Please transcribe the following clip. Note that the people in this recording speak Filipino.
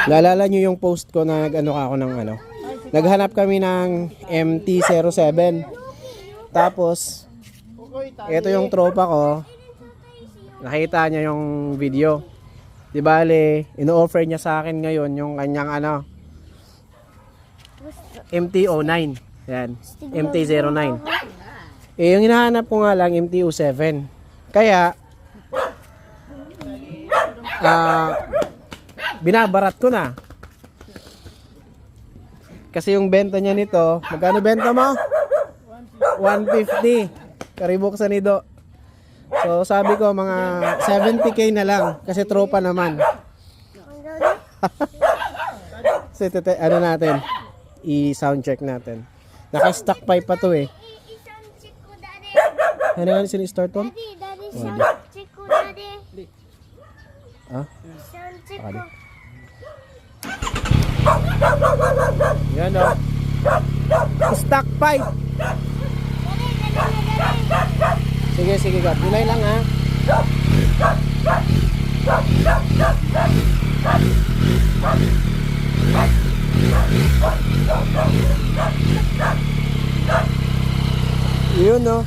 Naalala nyo yung post ko na nag-ano ako ng ano. Naghanap kami ng MT-07. Tapos, ito yung tropa ko. Nakita niya yung video. Di bale, ino-offer niya sa akin ngayon yung kanyang ano, MT-09. Yan, MT-09. Eh, yung hinahanap ko nga lang, MT-07. Kaya, binabarat ko na. Kasi yung benta niya nito, magkano benta mo? 150. Karibuksan nido. So sabi ko mga 70k na lang kasi tropa naman. So ano natin? I-sound check natin. Naka-stock pipe pa to eh. Ano nga sin-start mo? Daddy, sound check ko, daddy. Ah? Sound check ko. Yan o. Stock pipe. Sige, sige, God. Gulay lang ha. Yun o.